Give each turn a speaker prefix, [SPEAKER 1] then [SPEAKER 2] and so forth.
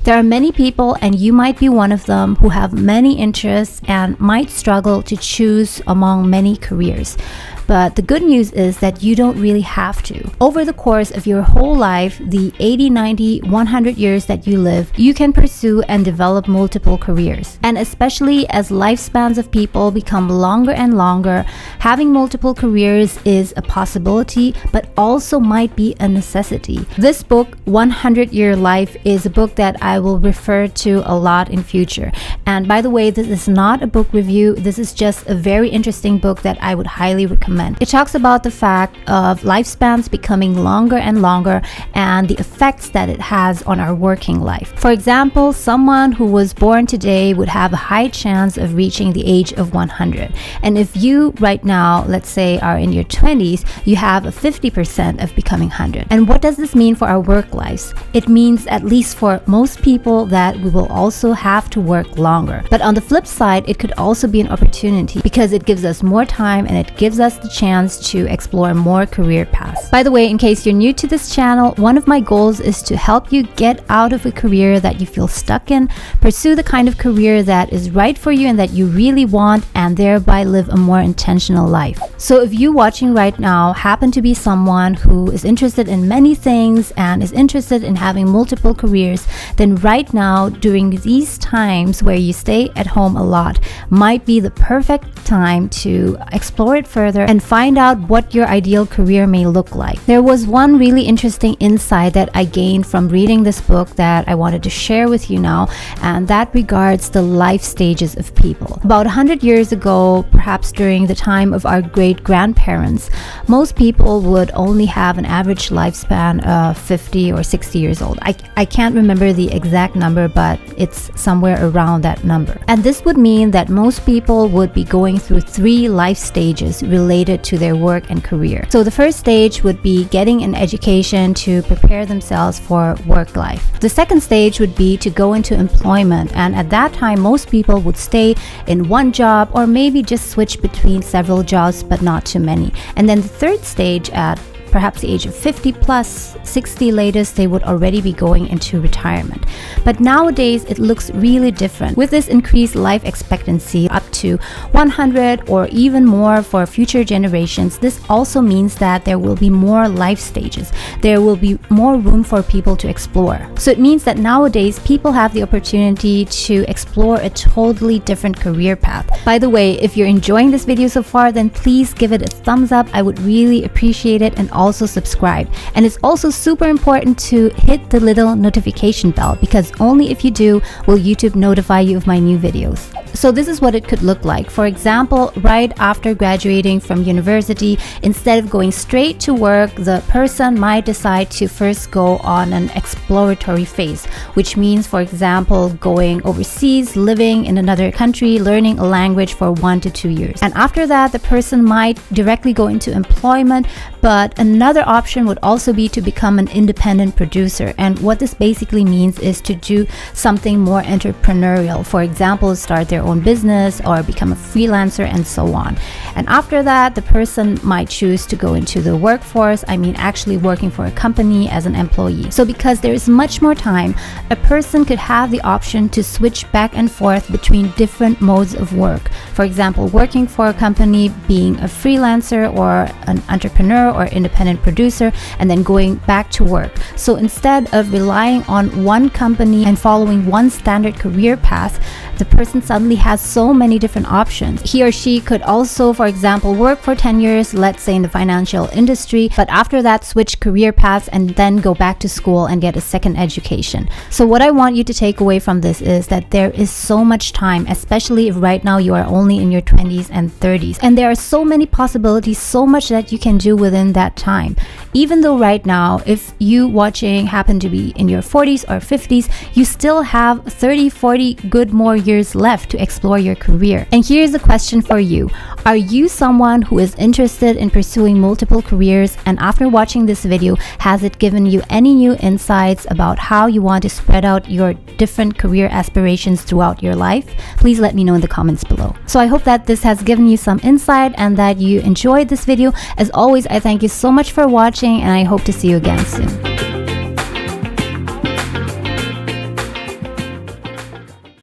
[SPEAKER 1] There are many people, and you might be one of them, who have many interests and might struggle to choose among many careers. But the good news is that you don't really have to. Over the course of your whole life, the 80, 90, 100 years that you live, you can pursue and develop multiple careers. And especially as lifespans of people become longer and longer, having multiple careers is a possibility, but also might be a necessity. This book, 100-Year Life, is a book that I will refer to a lot in future. And by the way, this is not a book review. This is just a very interesting book that I would highly recommend. It talks about the fact of lifespans becoming longer and longer and the effects that it has on our working life. For example, someone who was born today would have a high chance of reaching the age of 100. And if you right now, let's say, are in your 20s, you have a 50% of becoming 100. And what does this mean for our work lives? It means, at least for most people, that we will also have to work longer. But on the flip side, it could also be an opportunity because it gives us more time and it gives us the chance to explore more career paths. By the way, in case you're new to this channel, one of my goals is to help you get out of a career that you feel stuck in, pursue the kind of career that is right for you and that you really want, and thereby live a more intentional life. So if you watching right now happen to be someone who is interested in many things and is interested in having multiple careers, then right now, during these times where you stay at home a lot, might be the perfect time to explore it further and find out what your ideal career may look like. There was one really interesting insight that I gained from reading this book that I wanted to share with you now, and that regards the life stages of people. About 100 years ago, perhaps during the time of our great-grandparents, most people would only have an average lifespan of 50 or 60 years old. I can't remember the exact number, but it's somewhere around that number. And this would mean that most people would be going through 3 life stages related to their work and career. So the first stage would be getting an education to prepare themselves for work life. The second stage would be to go into employment, and at that time most people would stay in one job or maybe just switch between several jobs, but not too many. And then the third stage, at perhaps the age of 50 plus, 60 latest, they would already be going into retirement. But nowadays it looks really different. With this increased life expectancy up to 100 or even more for future generations, this also means that there will be more life stages. There will be more room for people to explore. So it means that nowadays people have the opportunity to explore a totally different career path. By the way, if you're enjoying this video so far, then please give it a thumbs up. I would really appreciate it, and also subscribe. And it's also super important to hit the little notification bell, because only if you do will YouTube notify you of my new videos. So this is what it could look like. For example, right after graduating from university, instead of going straight to work, the person might decide to first go on an exploratory phase, which means, for example, going overseas, living in another country, learning a language for 1 to 2 years. And after that, the person might directly go into employment, but another option would also be to become an independent producer. And what this basically means is to do something more entrepreneurial. For example, start their own business or become a freelancer and so on. And after that, the person might choose to go into the workforce, actually working for a company as an employee. So because there is much more time, a person could have the option to switch back and forth between different modes of work. For example, working for a company, being a freelancer or an entrepreneur or independent producer, and then going back to work. So instead of relying on one company and following one standard career path, the person suddenly has so many different options. He or she could also, for example, work for 10 years, let's say in the financial industry, but after that switch career paths and then go back to school and get a second education. So what I want you to take away from this is that there is so much time, especially if right now you are only in your 20s and 30s. And there are so many possibilities, so much that you can do within that time. Even though right now, if you watching happen to be in your 40s or 50s, you still have 30, 40 good more years left to explore your career. And here's a question for you. Are you someone who is interested in pursuing multiple careers, and after watching this video, has it given you any new insights about how you want to spread out your different career aspirations throughout your life? Please let me know in the comments below. So I hope that this has given you some insight and that you enjoyed this video. As always, I thank you so much for watching, and I hope to see you again soon.